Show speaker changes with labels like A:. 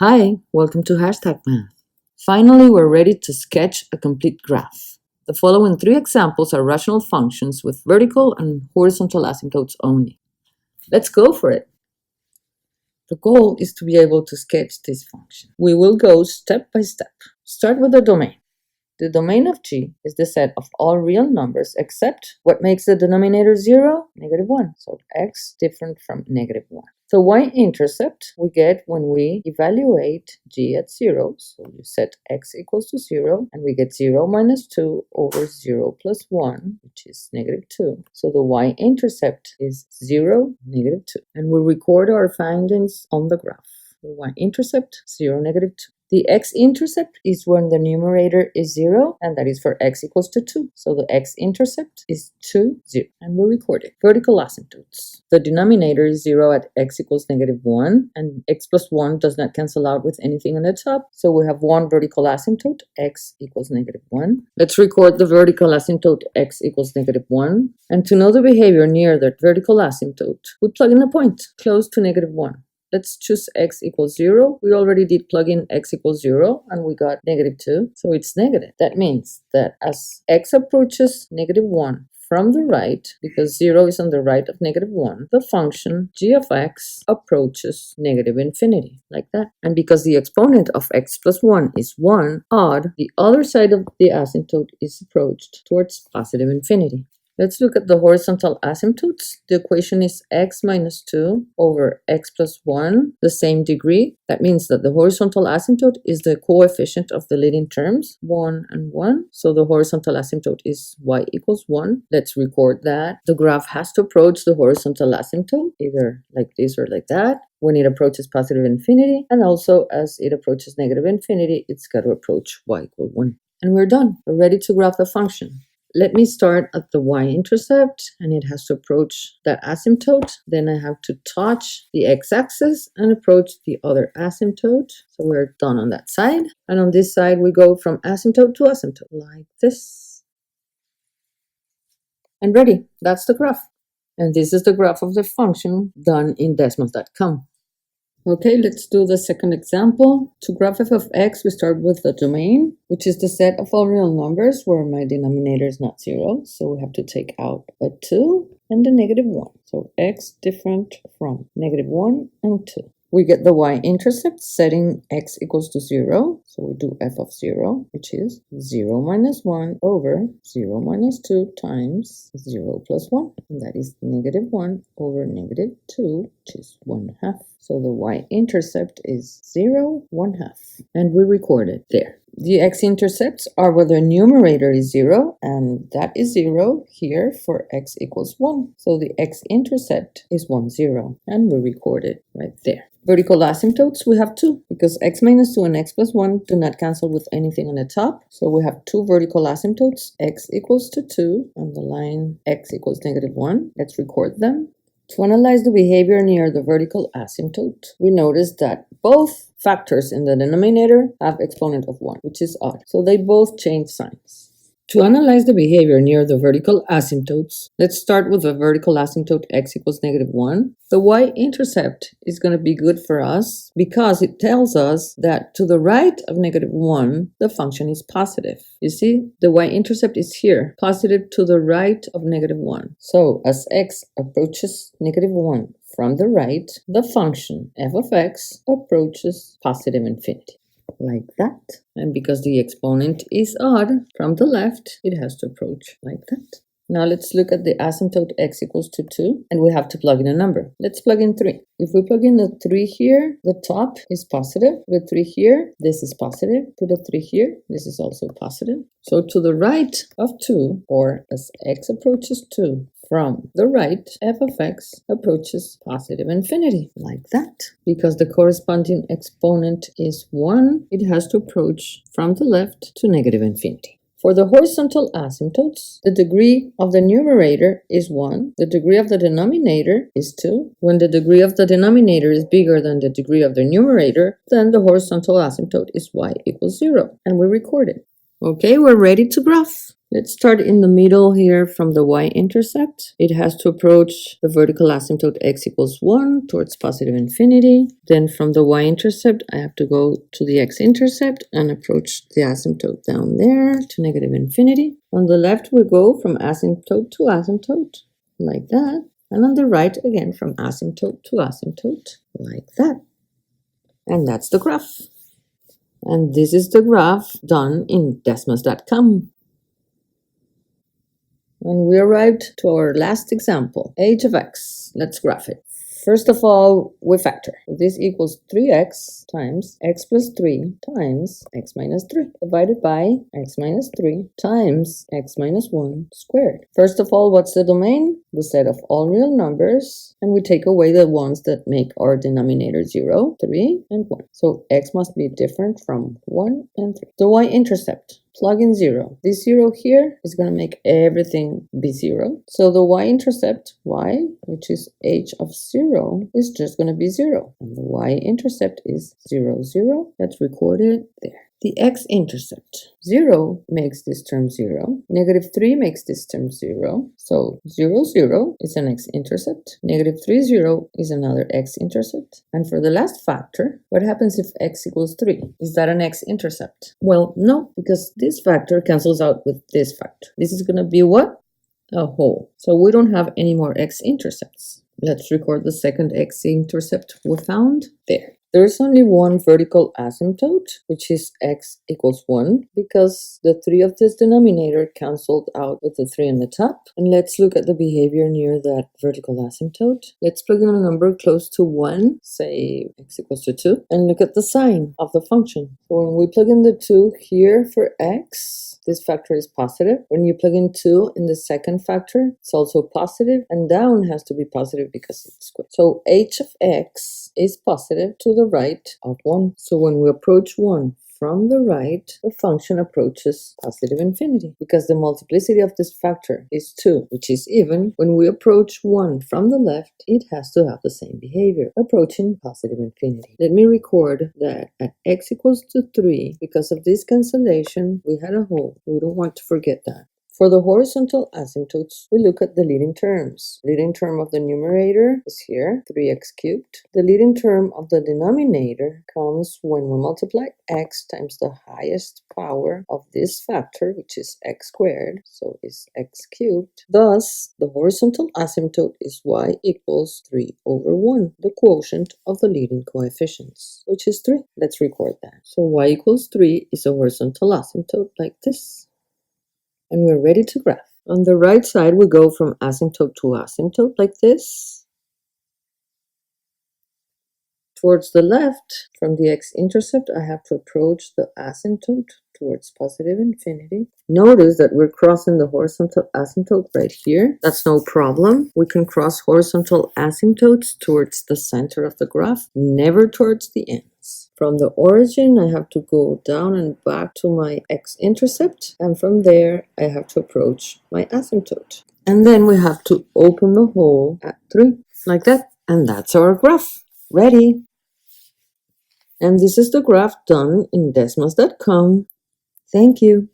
A: Hi, welcome to Hashtag Math. Finally, we're ready to sketch a complete graph. The following three examples are rational functions with vertical and horizontal asymptotes only. Let's go for it. The goal is to be able to sketch this function. We will go step by step. Start with the domain. The domain of G is the set of all real numbers except what makes the denominator 0, -1. So x different from -1. The y-intercept we get when we evaluate G at 0. So you set x equals to 0 and we get 0 minus 2 over 0 plus 1, which is -2. So the y-intercept is 0, -2. And we record our findings on the graph. The y-intercept, 0, -2. The x-intercept is when the numerator is 0, and that is for x equals to 2. So the x-intercept is 2, 0, and we record it. Vertical asymptotes. The denominator is 0 at x equals -1, and x plus 1 does not cancel out with anything on the top. So we have one vertical asymptote, x equals -1. Let's record the vertical asymptote, x equals -1. And to know the behavior near the vertical asymptote, we plug in a point close to -1. Let's choose x equals 0. We already did plug in x equals 0 and we got -2, so it's negative. That means that as x approaches -1 from the right, because 0 is on the right of -1, the function g of x approaches -infinity, like that. And because the exponent of x plus 1 is 1 odd, the other side of the asymptote is approached towards positive infinity. Let's look at the horizontal asymptotes. The equation is x minus 2 over x plus 1, the same degree. That means that the horizontal asymptote is the coefficient of the leading terms, 1 and 1. So the horizontal asymptote is y equals 1. Let's record that. The graph has to approach the horizontal asymptote, either like this or like that, when it approaches positive infinity. And also as it approaches negative infinity, it's got to approach y equals 1. And we're done. We're ready to graph the function. Let me start at the y-intercept, and it has to approach that asymptote. Then I have to touch the x-axis and approach the other asymptote. So we're done on that side. And on this side, we go from asymptote to asymptote, like this. And ready. That's the graph. And this is the graph of the function done in Desmos.com. Okay, let's do the second example. To graph f of x, we start with the domain, which is the set of all real numbers where my denominator is not 0. So we have to take out a 2 and a -1. So x different from -1 and 2. We get the y-intercept setting x equals to 0. So we do f of 0, which is 0 minus 1 over 0 minus 2 times 0 plus 1. And that is -1 over -2, which is 1/2. So the y-intercept is 0, 1/2. And we record it there. The x-intercepts are where the numerator is 0, and that is 0 here for x equals 1. So the x-intercept is 1, 0, and we record it right there. Vertical asymptotes, we have 2, because x minus 2 and x plus 1 do not cancel with anything on the top. So we have 2 vertical asymptotes, x equals to 2, on the line x equals -1. Let's record them. To analyze the behavior near the vertical asymptote, we notice that both factors in the denominator have exponent of 1, which is odd. So they both change signs. To analyze the behavior near the vertical asymptotes, let's start with the vertical asymptote x equals -1. The y-intercept is going to be good for us because it tells us that to the right of -1, the function is positive. You see, the y-intercept is here, positive to the right of -1. So as x approaches -1 from the right, the function f of x approaches positive infinity. Like that. And because the exponent is odd from the left, it has to approach like that. Now let's look at the asymptote x equals to 2, and we have to plug in a number. Let's plug in 3. If we plug in the 3 here, the top is positive. The 3 here, this is positive. Put a 3 here, this is also positive. So to the right of 2, or as x approaches 2, from the right, f of x approaches positive infinity, like that. Because the corresponding exponent is 1, it has to approach from the left to -infinity. For the horizontal asymptotes, the degree of the numerator is 1, the degree of the denominator is 2. When the degree of the denominator is bigger than the degree of the numerator, then the horizontal asymptote is y equals 0, and we record it. Okay, we're ready to graph. Let's start in the middle here from the y-intercept. It has to approach the vertical asymptote x equals 1 towards positive infinity. Then from the y-intercept, I have to go to the x-intercept and approach the asymptote down there to negative infinity. On the left, we go from asymptote to asymptote, like that. And on the right, again, from asymptote to asymptote, like that. And that's the graph. And this is the graph done in Desmos.com. And we arrived to our last example, h of x. Let's graph it. First of all, we factor. This equals 3x times x plus 3 times x minus 3 divided by x minus 3 times x minus 1 squared. First of all, what's the domain? The set of all real numbers, and we take away the ones that make our denominator 0, 3, and 1. So x must be different from 1 and 3. The y-intercept. Plug in 0. This 0 here is going to make everything be 0. So the y-intercept, y, which is h of 0, is just going to be 0. And the y-intercept is 0, 0. Let's record it there. The x-intercept. 0 makes this term 0. Negative 3 makes this term 0. So 0, 0 is an x-intercept. Negative 3, 0 is another x-intercept. And for the last factor, what happens if x equals 3? Is that an x-intercept? Well, no, because this factor cancels out with this factor. This is going to be what? A whole. So we don't have any more x-intercepts. Let's record the second x-intercept we found there. There's only one vertical asymptote, which is x equals 1, because the 3 of this denominator canceled out with the 3 on the top. And let's look at the behavior near that vertical asymptote. Let's plug in a number close to 1, say x equals to 2, and look at the sign of the function. So when we plug in the 2 here for x, this factor is positive. When you plug in 2 in the second factor, it's also positive, and down has to be positive because it's squared. So h of x is positive to the right of 1. So when we approach 1 from the right, the function approaches positive infinity because the multiplicity of this factor is 2, which is even. When we approach 1 from the left, it has to have the same behavior, approaching positive infinity. Let me record that at x equals to 3, because of this cancellation, we had a whole. We don't want to forget that. For the horizontal asymptotes, we look at the leading terms. Leading term of the numerator is here, 3x cubed. The leading term of the denominator comes when we multiply x times the highest power of this factor, which is x squared, so it's x cubed. Thus, the horizontal asymptote is y equals 3 over 1, the quotient of the leading coefficients, which is 3. Let's record that. So y equals 3 is a horizontal asymptote like this. And we're ready to graph. On the right side, we go from asymptote to asymptote like this. Towards the left, from the x-intercept, I have to approach the asymptote towards positive infinity. Notice that we're crossing the horizontal asymptote right here. That's no problem. We can cross horizontal asymptotes towards the center of the graph, never towards the ends. From the origin, I have to go down and back to my x-intercept, and from there, I have to approach my asymptote. And then we have to open the hole at 3, like that. And that's our graph. Ready. And this is the graph done in Desmos.com. Thank you.